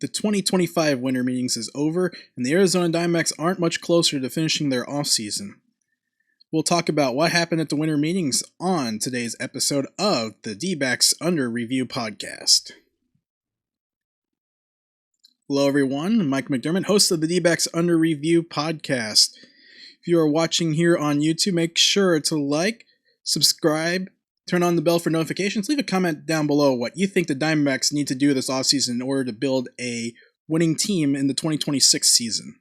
The 2025 winter meetings is over, and the Arizona Diamondbacks aren't much closer to finishing their offseason. We'll talk about what happened at the winter meetings on today's episode of the dbacks Under Review podcast. Hello everyone, I'm Michael McDermott, host of the dbacks Under Review podcast. If you are watching here on YouTube, make sure to like, subscribe, turn on the bell for notifications, leave a comment down below what you think the Diamondbacks need to do this offseason in order to build a winning team in the 2026 season.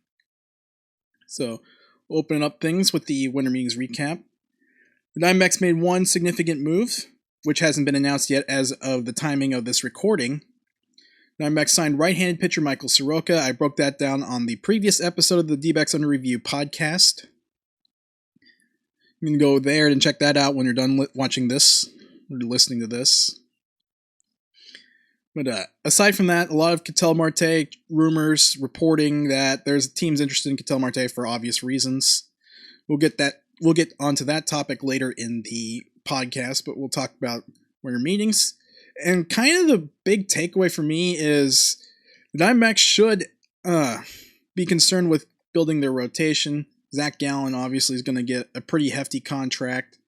So, we'll open up things with the winter meetings recap. The Diamondbacks made one significant move, which hasn't been announced yet as of the timing of this recording. The Diamondbacks signed right-handed pitcher Michael Soroka. I broke that down on the previous episode of the dbacks Under Review podcast. You can go there and check that out when you're done watching this, or listening to this. But aside from that, a lot of Ketel Marte rumors reporting that there's teams interested in Ketel Marte for obvious reasons. We'll get onto that topic later in the podcast, but we'll talk about winter meetings. And kind of the big takeaway for me is the Diamondbacks should be concerned with building their rotation. Zach Gallen obviously is going to get a pretty hefty contract,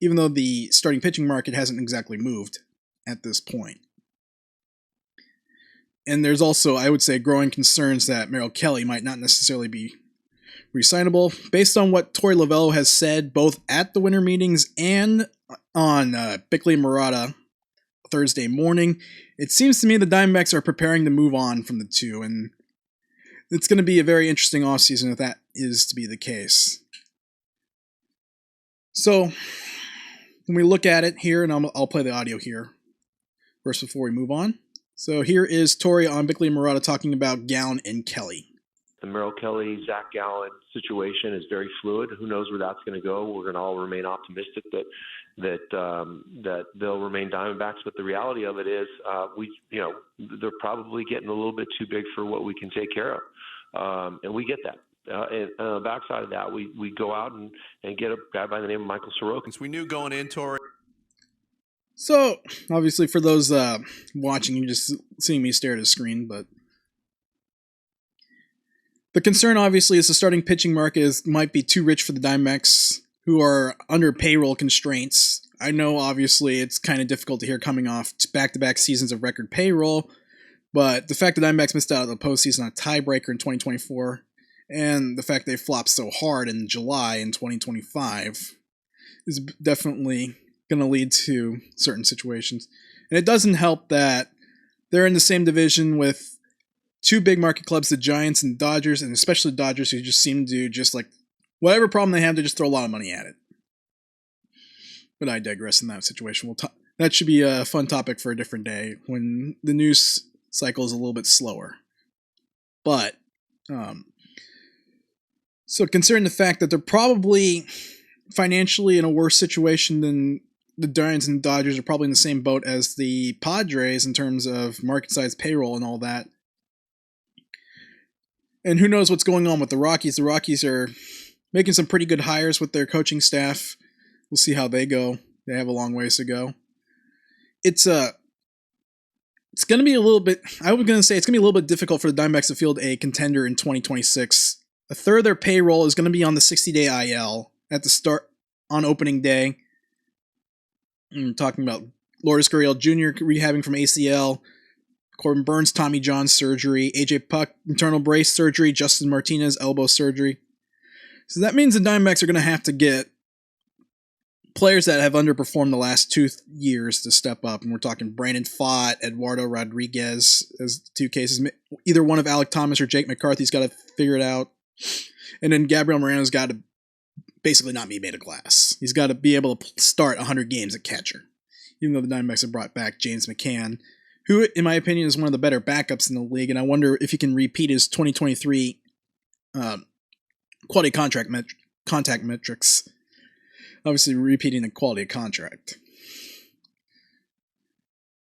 even though the starting pitching market hasn't exactly moved at this point. And there's also, I would say, growing concerns that Merrill Kelly might not necessarily be re-signable. Based on what Torey Lovullo has said, both at the winter meetings and on Bickley and Murata Thursday morning, it seems to me the Diamondbacks are preparing to move on from the two, and it's going to be a very interesting offseason if that is to be the case. So, when we look at it here, and I'll play the audio here first before we move on. So here is Torey on Bickley and Murata talking about Gallen and Kelly. The Merrill Kelly, Zach Gallen situation is very fluid. Who knows where that's going to go? We're going to all remain optimistic that they'll remain Diamondbacks. But the reality of it is, they're probably getting a little bit too big for what we can take care of, and we get that. And on the backside of that, we go out and get a guy by the name of Michael Soroka. We knew going in, Torey. So, obviously, for those watching, you're just seeing me stare at a screen, but the concern, obviously, is the starting pitching market might be too rich for the Diamondbacks, who are under payroll constraints. I know, obviously, it's kind of difficult to hear coming off back-to-back seasons of record payroll, but the fact that Diamondbacks missed out on the postseason on a tiebreaker in 2024, and the fact they flopped so hard in July in 2025 is definitely going to lead to certain situations. And it doesn't help that they're in the same division with two big market clubs, the Giants and Dodgers, and especially Dodgers, who just seem to just like whatever problem they have, they just throw a lot of money at it. But I digress in that situation. That should be a fun topic for a different day when the news cycle is a little bit slower. But, so considering the fact that they're probably financially in a worse situation than the Giants and Dodgers, are probably in the same boat as the Padres in terms of market size payroll and all that. And who knows what's going on with the Rockies. The Rockies are making some pretty good hires with their coaching staff. We'll see how they go. They have a long ways to go. It's going to be a little bit, I was going to say it's going to be a little bit difficult for the Diamondbacks to field a contender in 2026. A third of their payroll is going to be on the 60-day IL at the start on opening day. I'm talking about Lourdes Gurriel Jr. rehabbing from ACL, Corbin Burns, Tommy John surgery, AJ Puck, internal brace surgery, Justin Martinez, elbow surgery. So that means the Diamondbacks are going to have to get players that have underperformed the last 2 years to step up. And we're talking Brandon Pfaadt, Eduardo Rodriguez as two cases. Either one of Alec Thomas or Jake McCarthy's got to figure it out. And then Gabriel Moreno's got to basically not be made of glass. He's got to be able to start 100 games at catcher. Even though the Diamondbacks have brought back James McCann, who, in my opinion, is one of the better backups in the league. And I wonder if he can repeat his 2023 quality contact metrics. Obviously, repeating the quality of contract.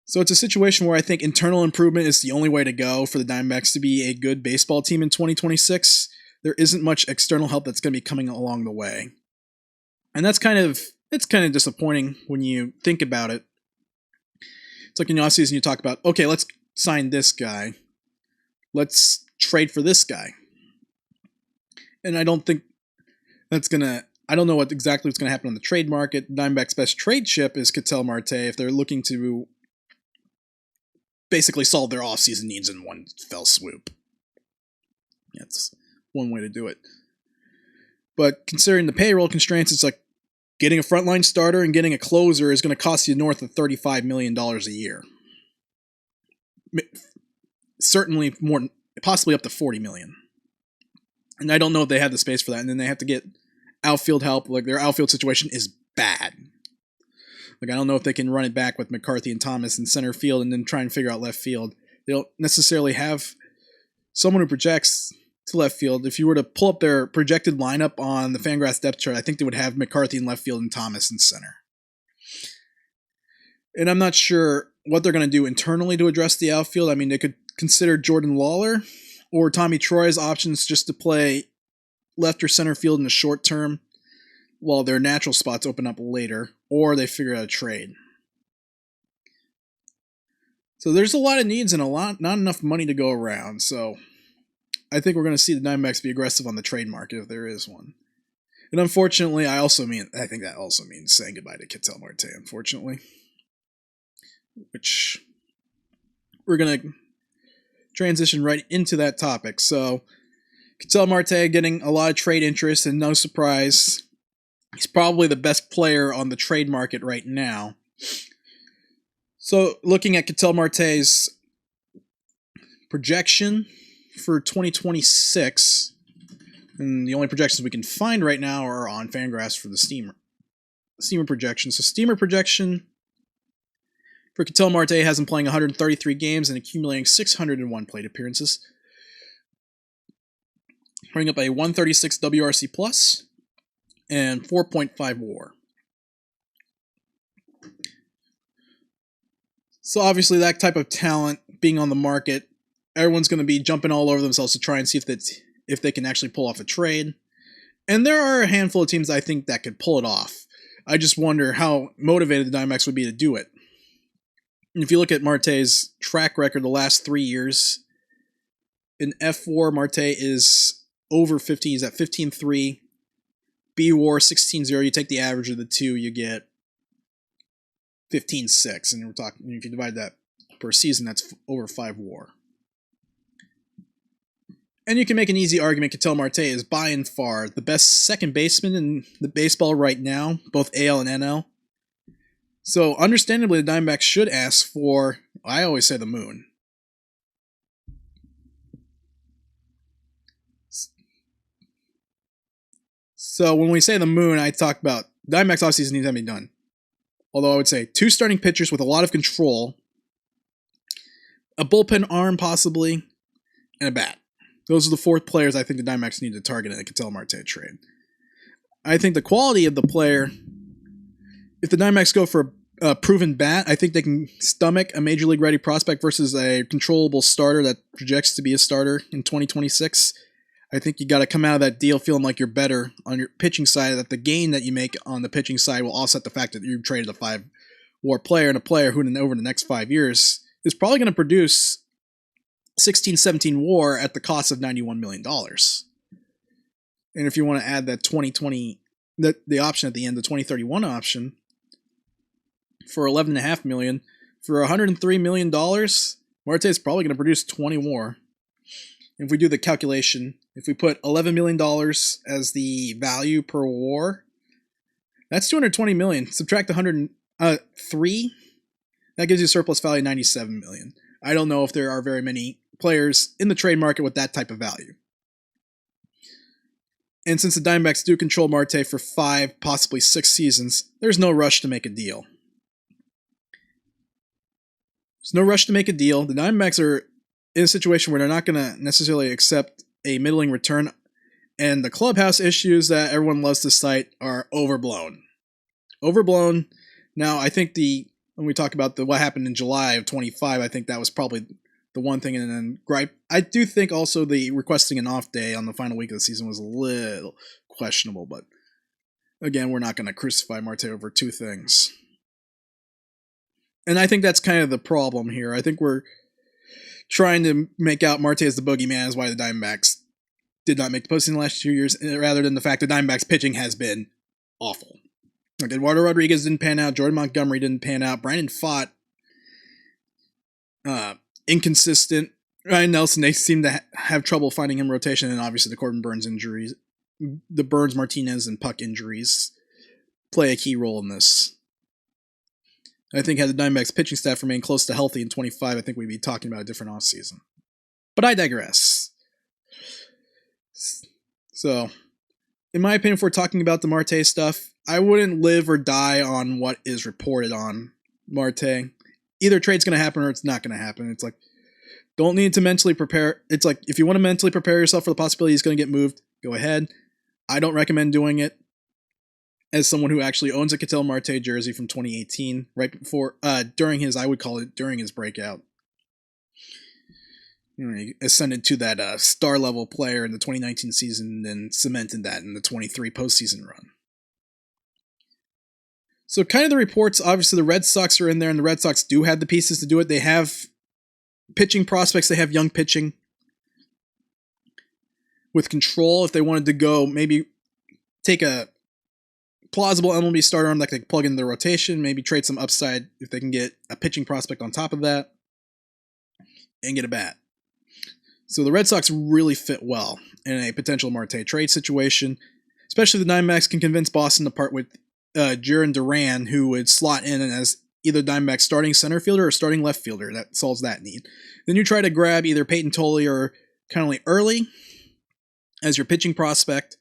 So it's a situation where I think internal improvement is the only way to go for the Diamondbacks to be a good baseball team in 2026. There isn't much external help that's going to be coming along the way. And it's kind of disappointing when you think about it. It's like in the offseason you talk about, okay, let's sign this guy. let's trade for this guy. And I don't think that's gonna. I don't know exactly what's gonna happen on the trade market. Diamondbacks' best trade chip is Ketel Marte if they're looking to basically solve their offseason needs in one fell swoop. That's one way to do it. But considering the payroll constraints, it's like getting a frontline starter and getting a closer is going to cost you north of $35 million a year. Certainly more, possibly up to $40 million. And I don't know if they have the space for that. And then they have to get outfield help. Like, their outfield situation is bad. Like, I don't know if they can run it back with McCarthy and Thomas in center field and then try and figure out left field. They don't necessarily have someone who projects to left field. If you were to pull up their projected lineup on the Fangraphs depth chart, I think they would have McCarthy in left field and Thomas in center. And I'm not sure what they're going to do internally to address the outfield. I mean, they could consider Jordan Lawler or Tommy Troy as options just to play left or center field in the short term while their natural spots open up later, or they figure out a trade. So there's a lot of needs and not enough money to go around. So I think we're going to see the Diamondbacks be aggressive on the trade market if there is one. And unfortunately, I think that also means saying goodbye to Ketel Marte, unfortunately. Which we're going to transition right into that topic. So Ketel Marte getting a lot of trade interest, and no surprise, he's probably the best player on the trade market right now. So looking at Ketel Marte's projection for 2026, and the only projections we can find right now are on Fangraphs for the Steamer projection. So Steamer projection for Ketel Marte has him playing 133 games and accumulating 601 plate appearances, bringing up a 136 WRC plus and 4.5 WAR. So obviously that type of talent being on the market, everyone's going to be jumping all over themselves to try and see if they can actually pull off a trade. And there are a handful of teams I think that could pull it off. I just wonder how motivated the Diamondbacks would be to do it. And if you look at Marte's track record the last 3 years, in F4, Marte is over 50. He's at 15.3. B-WAR 16.0. You take the average of the two, you get 15.6. And we're talking, if you divide that per season, that's over 5 WAR. And you can make an easy argument Ketel Marte is by and far the best second baseman in the baseball right now, both AL and NL. So understandably, the Diamondbacks should ask for, I always say, the moon. So when we say the moon, I talk about Diamondbacks offseason needs to be done. Although I would say 2 starting pitchers with a lot of control, a bullpen arm possibly, and a bat. Those are the 4 players I think the Diamondbacks need to target in a Ketel Marte trade. I think the quality of the player, if the Diamondbacks go for a proven bat, I think they can stomach a major league ready prospect versus a controllable starter that projects to be a starter in 2026. I think you got to come out of that deal feeling like you're better on your pitching side, that the gain that you make on the pitching side will offset the fact that you traded a 5 WAR player and a player who over the next 5 years is probably going to produce 16, 17 WAR at the cost of $91 million. And if you want to add that 2020, the option at the end, the 2031 option, for $11.5 million, for $103 million, Marte is probably going to produce 20 WAR. If we do the calculation, if we put $11 million as the value per WAR, that's $220 million. Subtract 103, that gives you a surplus value of $97 million. I don't know if there are very many players in the trade market with that type of value. And since the Diamondbacks do control Marte for 5, possibly 6 seasons, there's no rush to make a deal. There's no rush to make a deal. The Diamondbacks are in a situation where they're not going to necessarily accept a middling return, and the clubhouse issues that everyone loves to cite are overblown. Overblown. Now, I think when we talk about what happened in July of 25, I think that was probably the one thing, and then gripe. I do think also the requesting an off day on the final week of the season was a little questionable, but again, we're not going to crucify Marte over 2 things. And I think that's kind of the problem here. I think we're trying to make out Marte as the boogeyman is why the Diamondbacks did not make the postseason the last 2 years, rather than the fact that Diamondbacks pitching has been awful. Like Eduardo Rodriguez didn't pan out, Jordan Montgomery didn't pan out, Brandon Pfaadt, inconsistent. Ryan Nelson, they seem to have trouble finding him rotation, and obviously the Corbin Burns injuries, the Burns, Martinez, and Puck injuries play a key role in this. I think had the Diamondbacks pitching staff remained close to healthy in 25, I think we'd be talking about a different offseason. But I digress. So, in my opinion, if we're talking about the Marte stuff, I wouldn't live or die on what is reported on Marte. Either trade's going to happen or it's not going to happen. It's like, don't need to mentally prepare. It's like, if you want to mentally prepare yourself for the possibility he's going to get moved, go ahead. I don't recommend doing it. As someone who actually owns a Ketel Marte jersey from 2018, right before, during his, I would call it during his breakout. He ascended to that star level player in the 2019 season and then cemented that in the 23 postseason run. So kind of the reports, obviously the Red Sox are in there and the Red Sox do have the pieces to do it. They have pitching prospects, they have young pitching. With control, if they wanted to go, maybe take a plausible MLB starter arm that they can plug into their rotation, maybe trade some upside if they can get a pitching prospect on top of that, and get a bat. So the Red Sox really fit well in a potential Marte trade situation, especially the Diamondbacks can convince Boston to part with Jarren Duran, who would slot in as either Diamondbacks starting center fielder or starting left fielder. That solves that need. Then you try to grab either Peyton Tolley or Connolly Early as your pitching prospect,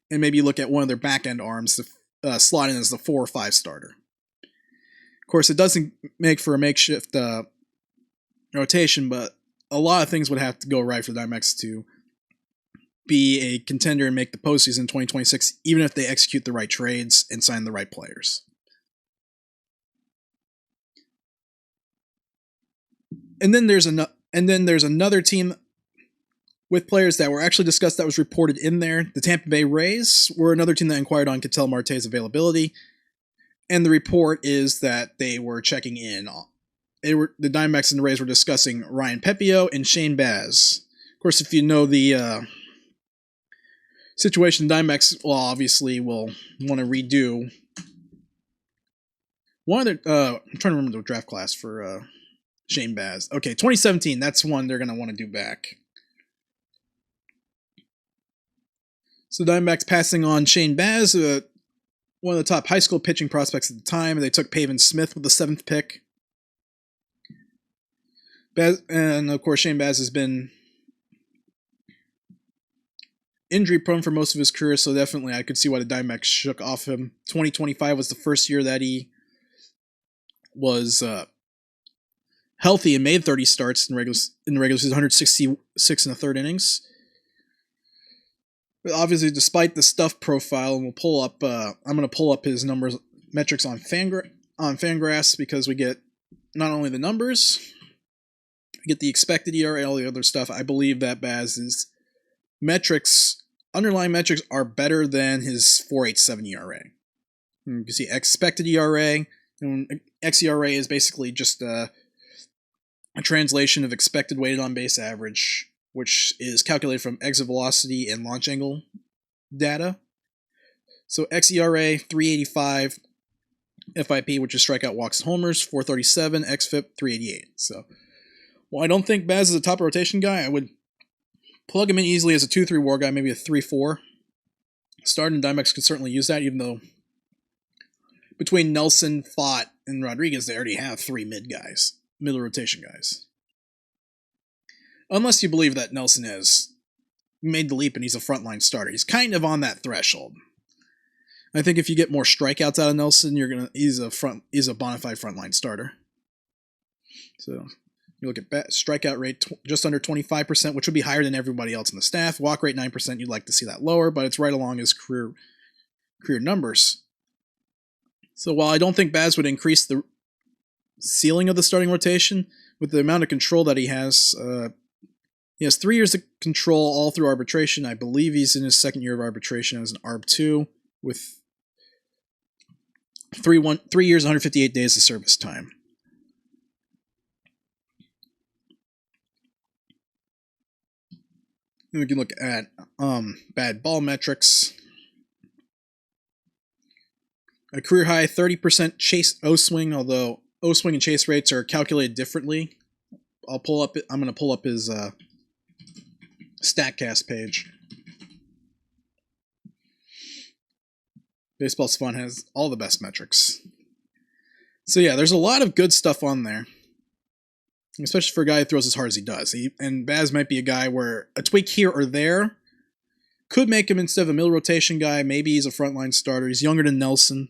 and maybe you look at one of their back-end arms to slot in as the 4 or 5 starter. Of course, it doesn't make for a makeshift rotation, but a lot of things would have to go right for the Diamondbacks to be a contender and make the postseason in 2026, even if they execute the right trades and sign the right players. And then there's another team with players that were actually discussed that was reported in there. The Tampa Bay Rays were another team that inquired on Ketel Marte's availability, and the report is that they were checking in. The Diamondbacks and the Rays were discussing Ryan Pepio and Shane Baz. Of course, if you know the situation, the Diamondbacks obviously will want to redo one of their. I'm trying to remember the draft class for Shane Baz. Okay, 2017. That's one they're going to want to do back. So the Diamondbacks passing on Shane Baz, one of the top high school pitching prospects at the time. They took Pavin Smith with the 7th pick. Baz, and of course, Shane Baz has been injury prone for most of his career, so definitely I could see why the Diamondbacks shook off him. 2025 was the first year that he was healthy and made 30 starts in the regular season, 166 in the 3rd innings. But obviously, despite the stuff profile, and we'll pull up, I'm going to pull up his metrics on Fangraphs because we get not only the numbers, we get the expected ERA, all the other stuff. I believe that Baz's underlying metrics are better than his 4.87 ERA. You can see expected ERA, and xERA is basically just a translation of expected weighted on base average, which is calculated from exit velocity and launch angle data. So xERA 3.85, FIP, which is strikeout, walks, and homers, 4.37, xFIP 3.88. So, while I don't think Baz is a top rotation guy, I would plug him in easily as a 2-3 WAR guy, maybe a 3-4. Start and Diamondbacks could certainly use that, even though between Nelson, Pfaadt, and Rodriguez, they already have 3 middle rotation guys. Unless you believe that Nelson has made the leap and he's a frontline starter. He's kind of on that threshold. I think if you get more strikeouts out of Nelson, he's a bona fide frontline starter. So you look at strikeout rate just under 25%, which would be higher than everybody else in the staff. Walk rate 9%. You'd like to see that lower, but it's right along his career numbers. So while I don't think Baz would increase the ceiling of the starting rotation, with the amount of control that he has 3 years of control all through arbitration. I believe he's in his 2nd year of arbitration as an ARB2 with 3 years, 158 days of service time. And we can look at bad ball metrics. A career high 30% chase O swing, although O swing and chase rates are calculated differently. I'm going to pull up his StatCast page. Baseball Savant has all the best metrics. So yeah, there's a lot of good stuff on there, especially for a guy who throws as hard as he does. And Baz might be a guy where a tweak here or there could make him, instead of a middle rotation guy, maybe he's a frontline starter. He's younger than Nelson.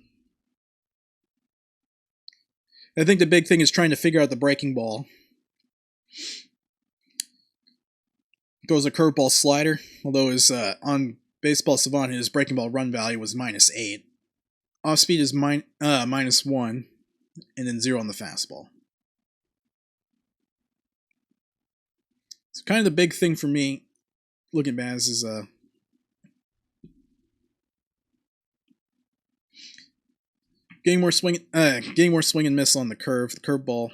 I think the big thing is trying to figure out the breaking ball. Goes a curveball slider, although his on Baseball Savant, his breaking ball run value was -8. Off speed is -1, and then 0 on the fastball. So kind of the big thing for me looking at Baz is getting more swing and miss on the curveball.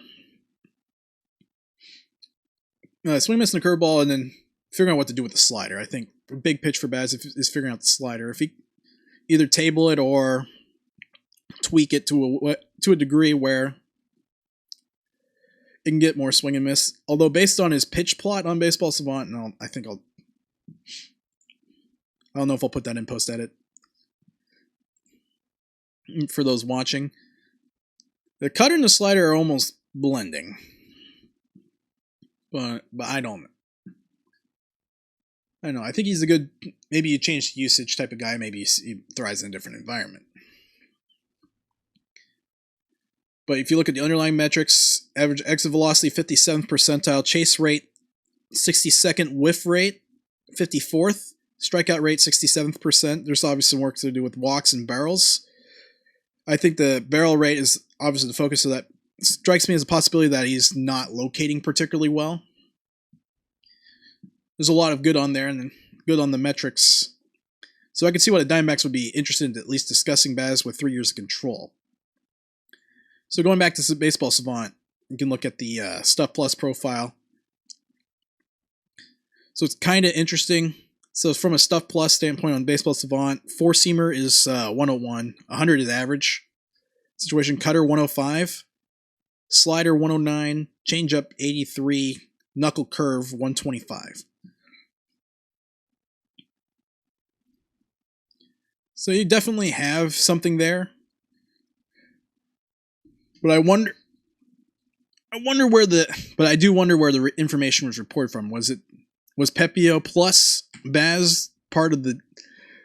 Swing, miss, and the curveball, and then figuring out what to do with the slider. I think a big pitch for Baz is figuring out the slider. If he either table it or tweak it to a degree where it can get more swing and miss. Although based on his pitch plot on Baseball Savant, I don't know if I'll put that in post edit for those watching. The cutter and the slider are almost blending, but I don't know. I think he's a good, maybe you change the usage type of guy. Maybe he thrives in a different environment. But if you look at the underlying metrics, average exit velocity 57th percentile, chase rate 62nd, whiff rate 54th, strikeout rate 67th percent. There's obviously some work to do with walks and barrels. I think the barrel rate is obviously the focus of that. It strikes me as a possibility that he's not locating particularly well. There's a lot of good on there and then good on the metrics. So I can see why the Diamondbacks would be interested in at least discussing Baz with 3 years of control. So going back to Baseball Savant, you can look at the Stuff Plus profile. So it's kind of interesting. So from a Stuff Plus standpoint on Baseball Savant, four-seamer is 101, 100 is average. Situation cutter 105, slider 109, changeup 83, knuckle curve 125. So you definitely have something there. But I do wonder where the information was reported from. Was Pepio plus Baz part of the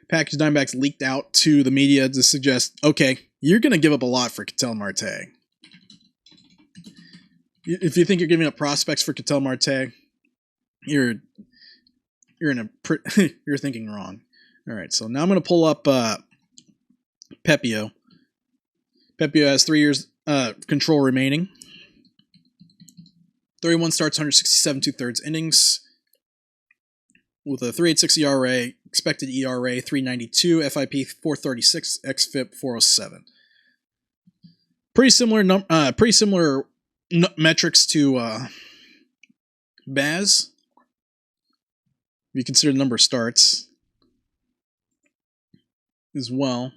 package Diamondbacks leaked out to the media to suggest, okay, you're going to give up a lot for Ketel Marte. If you think you're giving up prospects for Ketel Marte, you're thinking wrong. All right, so now I'm going to pull up Pepio. Pepio has 3 years control remaining. 31 starts, 167 2/3 innings, with a 3.86 ERA, expected ERA 3.92, FIP 4.36, xFIP 4.07. Pretty similar metrics to Baz. If you consider the number of starts as well.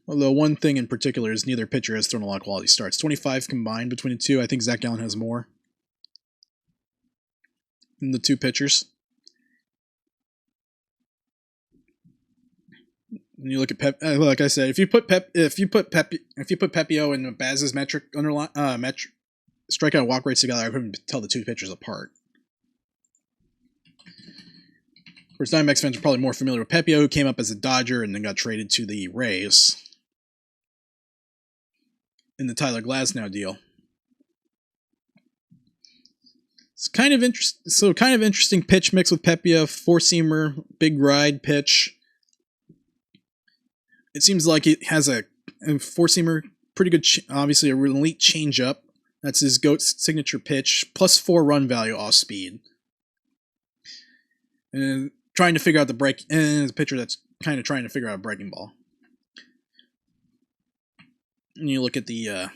Although one thing in particular is neither pitcher has thrown a lot of quality starts. 25 combined between the two. I think Zach Gallen has more than the two pitchers. And you look at like I said, if you put Pepio and Baz's strikeout and walk rates together, I couldn't tell the two pitchers apart. Of course, Diamondbacks fans are probably more familiar with Pepio, who came up as a Dodger and then got traded to the Rays in the Tyler Glasnow deal. It's kind of interesting pitch mix with Pepio, four-seamer, big ride pitch. It seems like it has a four-seamer, pretty good, obviously a elite changeup. That's his GOAT's signature pitch, plus 4 run value off speed. And trying to figure out the break, and the pitcher that's kind of trying to figure out a breaking ball. And you look at the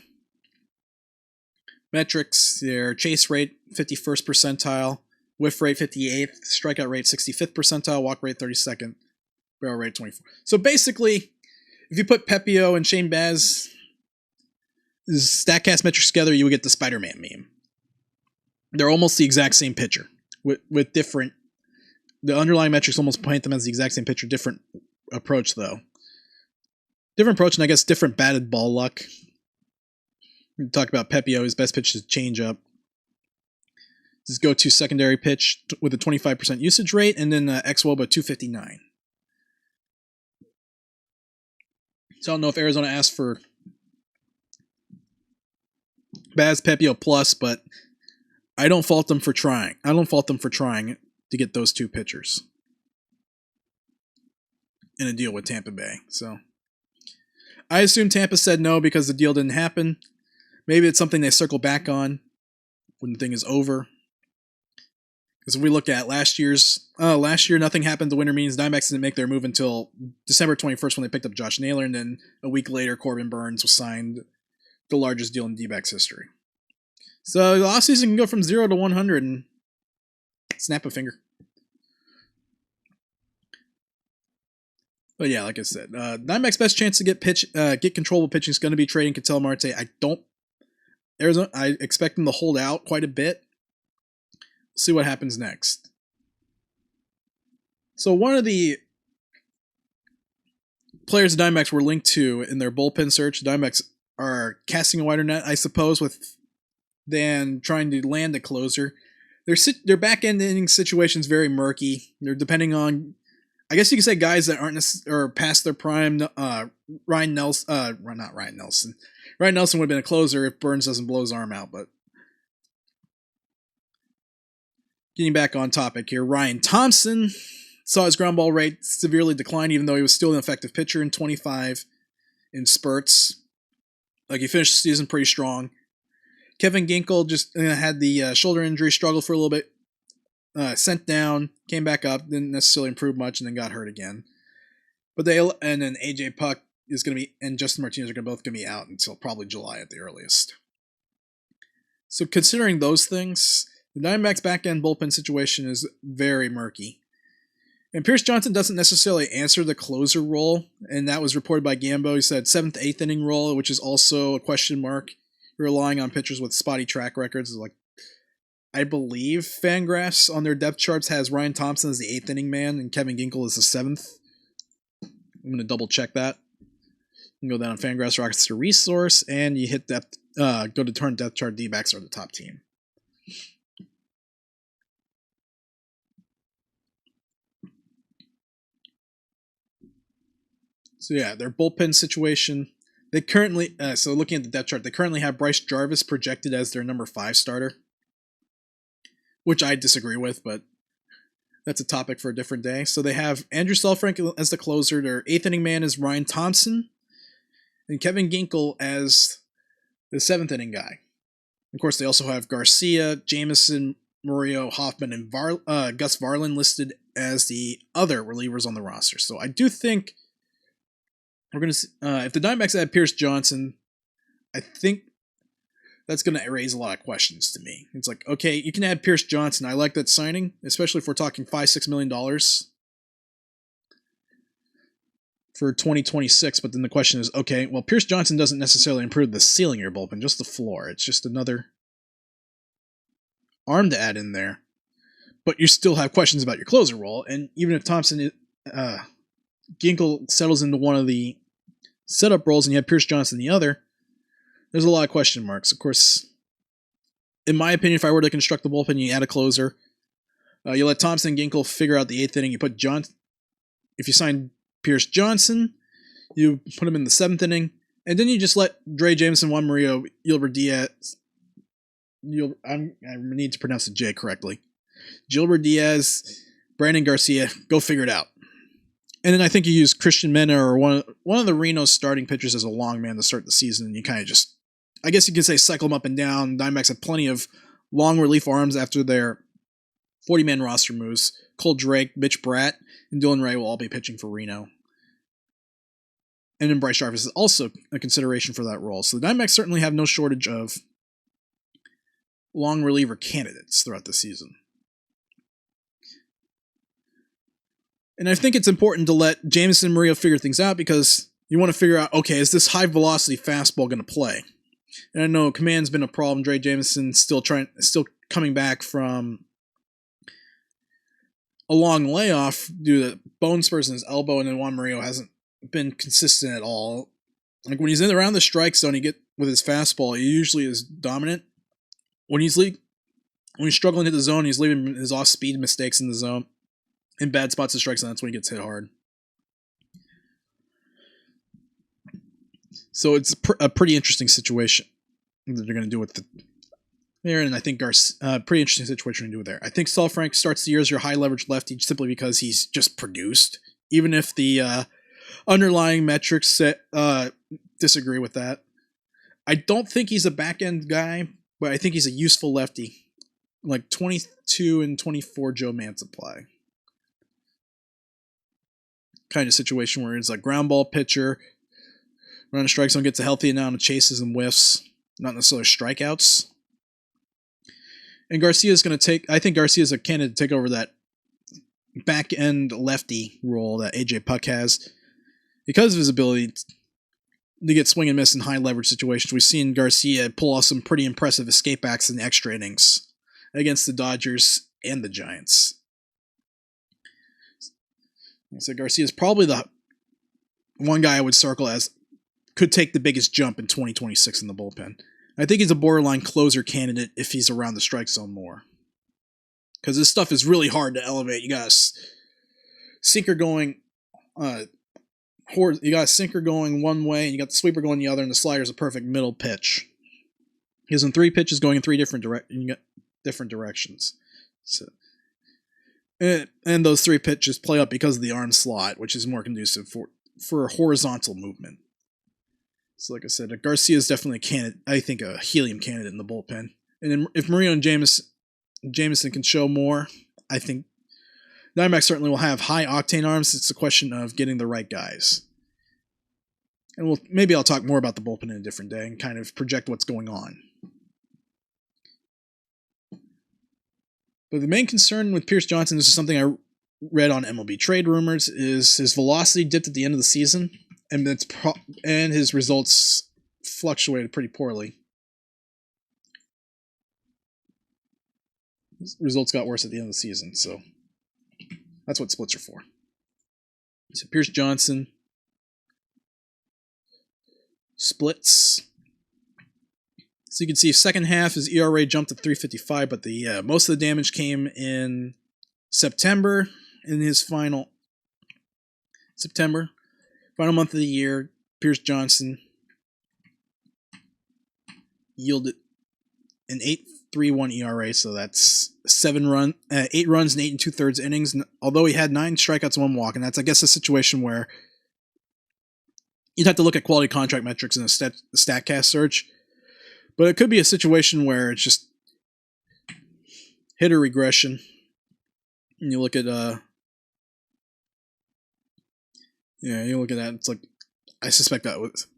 metrics, their chase rate 51st percentile, whiff rate 58th, strikeout rate 65th percentile, walk rate 32nd, barrel rate 24. So basically, if you put Pepio and Shane Baz StatCast metrics together, you would get the Spider-Man meme. They're almost the exact same pitcher with different. The underlying metrics almost paint them as the exact same pitcher, different approach though. Different approach, and I guess different batted ball luck. We talk about Pepio, his best pitch is change-up. His go-to secondary pitch with a 25% usage rate, and then xWOBA 259. So I don't know if Arizona asked for Baz Pepio plus, but I don't fault them for trying. I don't fault them for trying to get those two pitchers in a deal with Tampa Bay. So I assume Tampa said no because the deal didn't happen. Maybe it's something they circle back on when the thing is over. Because if we look at last year, nothing happened. The winter meetings. Diamondbacks didn't make their move until December 21st when they picked up Josh Naylor, and then a week later, Corbin Burns was signed, the largest deal in dbacks history. So the offseason can go from 0 to 100 and snap a finger. But yeah, like I said, Diamondbacks' best chance to get controllable pitching is going to be trading Ketel Marte. I expect them to hold out quite a bit. We'll see what happens next. So one of the players the Diamondbacks were linked to in their bullpen search, the Diamondbacks are casting a wider net, I suppose, than trying to land a closer. Their back-end inning situation's very murky. They're depending on, I guess you could say, guys that aren't or past their prime. Ryan Nelson, not Ryan Nelson. Ryan Nelson would have been a closer if Burns doesn't blow his arm out. But getting back on topic here, Ryan Thompson saw his ground ball rate severely decline, even though he was still an effective pitcher in 25 in spurts. Like, he finished the season pretty strong. Kevin Ginkel just had the shoulder injury, struggled for a little bit, sent down, came back up, didn't necessarily improve much, and then got hurt again. But and then AJ Puck is going to be, and Justin Martinez are both going to be out until probably July at the earliest. So considering those things, the Diamondbacks' back-end bullpen situation is very murky. And Pierce Johnson doesn't necessarily answer the closer role, and that was reported by Gambo. He said 7th, 8th inning role, which is also a question mark. Relying on pitchers with spotty track records. Like, I believe Fangraphs on their depth charts has Ryan Thompson as the 8th inning man and Kevin Ginkel as the 7th. I'm going to double check that. You can go down on Fangraphs Rochester Resource, and you hit depth. Go to current depth chart. D-backs are the top team. So yeah, their bullpen situation. They currently, so looking at the depth chart, they currently have Bryce Jarvis projected as their number 5 starter, which I disagree with, but that's a topic for a different day. So they have Andrew Saalfrank as the closer. Their 8th inning man is Ryan Thompson, and Kevin Ginkel as the 7th inning guy. Of course, they also have Garcia, Jameson, Murillo, Hoffman, and Gus Varlin listed as the other relievers on the roster. So I do think we're going to if the Diamondbacks add Pierce Johnson, I think that's going to raise a lot of questions to me. It's like, okay, you can add Pierce Johnson. I like that signing, especially if we're talking $5-6 million for 2026. But then the question is, okay, well, Pierce Johnson doesn't necessarily improve the ceiling of your bullpen, just the floor. It's just another arm to add in there. But you still have questions about your closer role. And even if Ginkel settles into one of the setup roles and you have Pierce Johnson the other, there's a lot of question marks. Of course, in my opinion, if I were to construct the bullpen, you add a closer. You let Thompson and Ginkel figure out the 8th inning. You put if you sign Pierce Johnson, you put him in the 7th inning, and then you just let Dre Jameson, Juan Murillo, Gilbert Diaz. I need to pronounce the J correctly. Gilbert Diaz, Brandon Garcia, go figure it out. And then I think you use Christian Mena or one of the Reno's starting pitchers as a long man to start the season. And you kind of just, I guess you could say, cycle them up and down. Diamondbacks have plenty of long relief arms after their 40-man roster moves. Cole Drake, Mitch Bratt, and Dylan Ray will all be pitching for Reno. And then Bryce Jarvis is also a consideration for that role. So the Diamondbacks certainly have no shortage of long reliever candidates throughout the season. And I think it's important to let Jameson and Murillo figure things out, because you want to figure out, okay, is this high velocity fastball going to play? And I know command's been a problem. Dre Jameson still coming back from a long layoff due to bone spurs in his elbow, and then Juan Murillo hasn't been consistent at all. Like when he's in around the strike zone, with his fastball, he usually is dominant. When he's struggling to hit the zone, he's leaving his off-speed mistakes in the zone, in bad spots of strike zone. That's when he gets hit hard. So it's a pretty interesting situation that they're going to do with there, and I think pretty interesting situation to do there. I think Saalfrank starts the year as your high leverage lefty simply because he's just produced, even if the underlying metrics disagree with that. I don't think he's a back end guy, but I think he's a useful lefty, like 22 and 24 Joe Mance apply kind of situation where it's like ground ball pitcher, run a strike zone, gets a healthy amount of chases and whiffs, not necessarily strikeouts. And Garcia's going to I think Garcia's a candidate to take over that back end lefty role that AJ Puck has because of his ability to get swing and miss in high leverage situations. We've seen Garcia pull off some pretty impressive escape backs in extra innings against the Dodgers and the Giants. So Garcia is probably the one guy I would circle as could take the biggest jump in 2026 in the bullpen. I think he's a borderline closer candidate if he's around the strike zone more. Because this stuff is really hard to elevate. You got a sinker going one way, and you got the sweeper going the other, and the slider's a perfect middle pitch. He has 3 pitches going in 3 different directions. So, and those 3 pitches play up because of the arm slot, which is more conducive for horizontal movement. So like I said, Garcia is definitely a candidate. I think a helium candidate in the bullpen. And then if Murillo and Jameson can show more, I think Diamondbacks certainly will have high octane arms. It's a question of getting the right guys. And maybe I'll talk more about the bullpen in a different day and kind of project what's going on. But the main concern with Pierce Johnson, this is something I read on MLB Trade Rumors, is his velocity dipped at the end of the season, and his results fluctuated pretty poorly. His results got worse at the end of the season, so that's what splits are for. So Pierce Johnson splits. So you can see second half his ERA jumped to 3.55, but the most of the damage came in September. In his final month of the year, Pierce Johnson yielded an 8.31 ERA, so that's 8 runs in 8 2/3 innings. Although he had 9 strikeouts and 1 walk, and that's, I guess, a situation where you'd have to look at quality contract metrics in a StatCast search. But it could be a situation where it's just hitter regression. And you look at you look at that. It's like, I suspect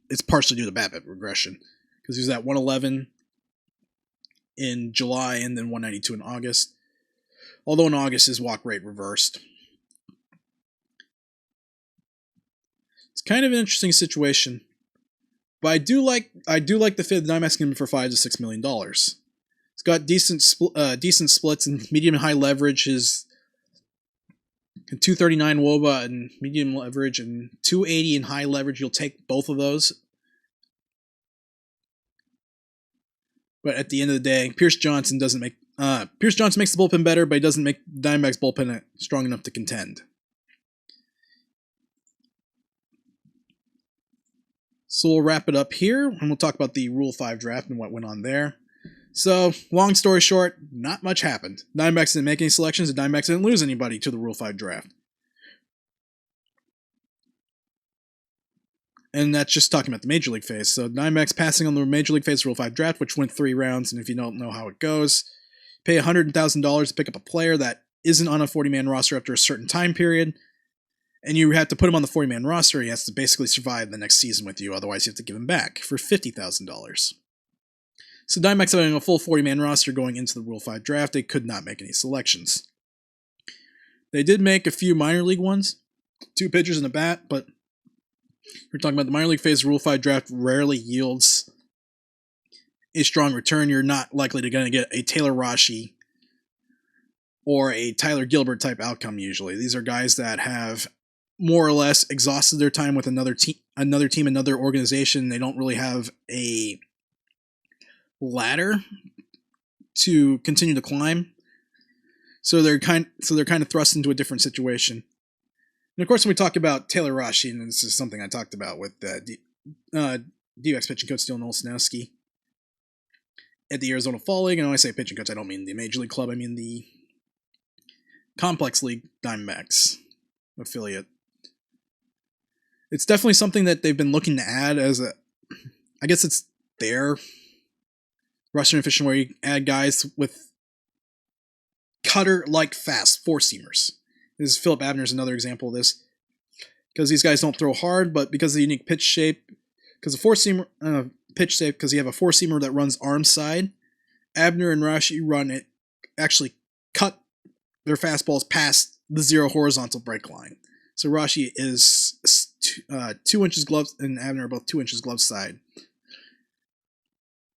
it's partially due to BABIP regression, because he was at 111 in July and then 192 in August. Although in August his walk rate reversed. It's kind of an interesting situation, but I do like the fit of the Diamondbacks him for $5 to $6 million. It's got decent splits in medium and high leverage. His 239 WOBA and medium leverage and 280 in high leverage. You'll take both of those. But at the end of the day, Pierce Johnson makes the bullpen better, but he doesn't make Diamondbacks bullpen strong enough to contend. So we'll wrap it up here, and we'll talk about the Rule 5 draft and what went on there. So, long story short, not much happened. Diamondbacks didn't make any selections, and Diamondbacks didn't lose anybody to the Rule 5 draft. And that's just talking about the Major League phase. So, Diamondbacks passing on the Major League phase Rule 5 draft, which went 3 rounds, and if you don't know how it goes, pay $100,000 to pick up a player that isn't on a 40-man roster after a certain time period, and you have to put him on the 40-man roster. He has to basically survive the next season with you, otherwise you have to give him back for $50,000. So Diamondbacks having a full 40-man roster going into the Rule 5 draft, they could not make any selections. They did make a few minor league ones, 2 pitchers and a bat, but we're talking about the minor league phase. Rule 5 draft rarely yields a strong return. You're not likely to going to get a Taylor Rashi or a Tyler Gilbert type outcome usually. These are guys that have more or less exhausted their time with another team, another organization. They don't really have a ladder to continue to climb. So they're kind of thrust into a different situation. And of course, when we talk about Taylor Rashi, and this is something I talked about with D-backs pitching coach Dylan Olszewski at the Arizona Fall League. And when I say pitching coach, I don't mean the Major League Club. I mean the Complex League Diamondbacks affiliate. It's definitely something that they've been looking to add as a, I guess it's their roster efficient where you add guys with cutter-like fast four-seamers. This is Philip Abner's another example of this. Because these guys don't throw hard, but because of the unique pitch shape, because the four-seamer pitch shape, because you have a four-seamer that runs arm side, Abner and Rashi run it, actually cut their fastballs past the zero horizontal break line. So Rashi is 2 inches gloves, and Abner are both 2 inches glove side.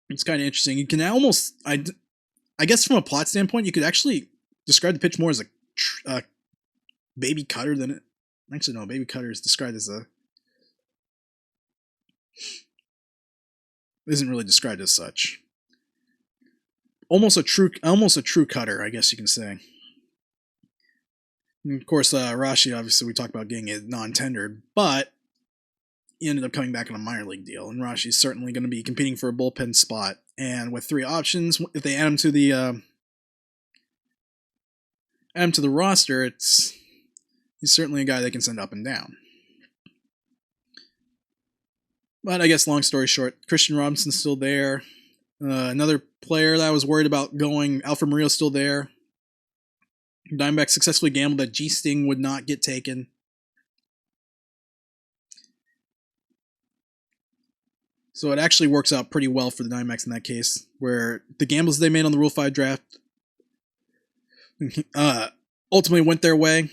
It's kind of interesting. You can almost, I guess from a plot standpoint, you could actually describe the pitch more as a baby cutter than it. Actually, no, baby cutter is described as isn't really described as such. Almost a true cutter, I guess you can say. And of course, Rashi, obviously, we talked about getting it non-tendered, but he ended up coming back on a minor league deal, and Rashi's certainly going to be competing for a bullpen spot. And with 3 options, if they add him to the roster, he's certainly a guy they can send up and down. But I guess long story short, Christian Robinson's still there. Another player that I was worried about going, Alfred Murillo's still there. Diamondbacks successfully gambled that G-Sting would not get taken. So it actually works out pretty well for the Diamondbacks in that case, where the gambles they made on the Rule 5 draft ultimately went their way.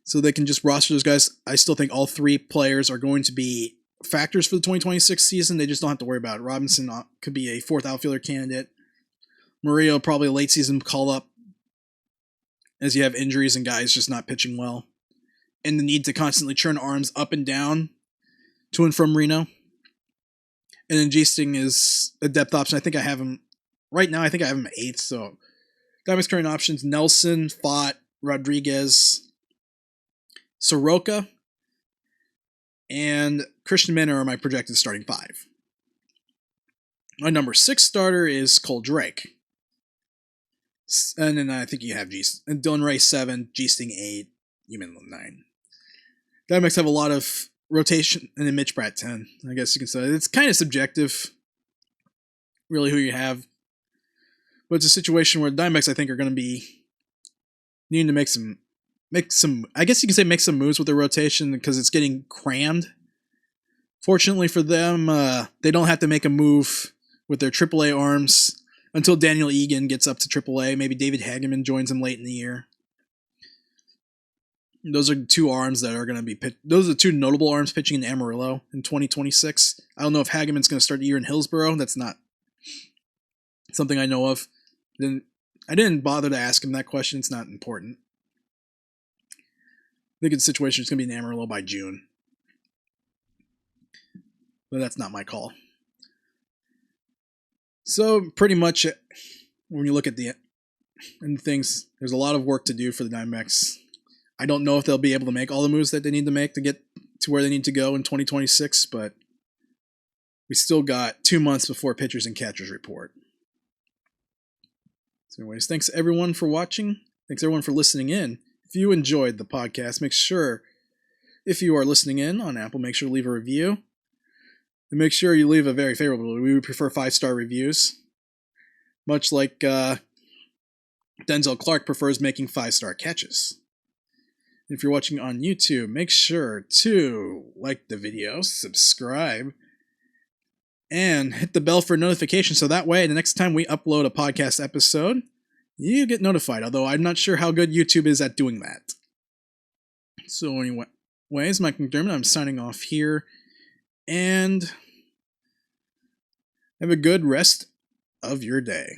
So they can just roster those guys. I still think all 3 players are going to be factors for the 2026 season. They just don't have to worry about it. Robinson could be a 4th outfielder candidate. Murillo probably a late season call up, as you have injuries and guys just not pitching well. And the need to constantly churn arms up and down to and from Reno. And then G-Sting is a depth option. I think I have him, right now I think I have him 8th. So Diamondbacks current options, Nelson, Fott, Rodriguez, Soroka, and Christian Manor are my projected starting 5. My number 6 starter is Cole Drake. And then I think you have and Dylan Ray 7, G-Sting 8, Human 9. Diamondbacks have a lot of rotation, and then Mitch Pratt 10. I guess you can say it's kind of subjective, really, who you have. But it's a situation where the Diamondbacks, I think, are going to be needing to make some. I guess you can say make some moves with their rotation because it's getting crammed. Fortunately for them, they don't have to make a move with their AAA arms until Daniel Egan gets up to AAA. Maybe David Hageman joins him late in the year. Those are 2 arms that are going to be those are 2 notable arms pitching in Amarillo in 2026. I don't know if Hageman's going to start the year in Hillsboro. That's not something I know of. I didn't bother to ask him that question. It's not important. I think the situation is going to be in Amarillo by June. But that's not my call. So pretty much when you look at the things, there's a lot of work to do for the Diamondbacks. I don't know if they'll be able to make all the moves that they need to make to get to where they need to go in 2026, but we still got 2 months before pitchers and catchers report. So anyways, thanks everyone for watching. Thanks everyone for listening in. If you enjoyed the podcast, make sure, if you are listening in on Apple, make sure to leave a review. And make sure you leave a very favorable. We would prefer 5-star reviews. Much like Denzel Clark prefers making 5-star catches. And if you're watching on YouTube, make sure to like the video, subscribe, And hit the bell for notification so that way the next time we upload a podcast episode, you get notified. Although I'm not sure how good YouTube is at doing that. So anyways, Mike McDermott, I'm signing off here. And have a good rest of your day.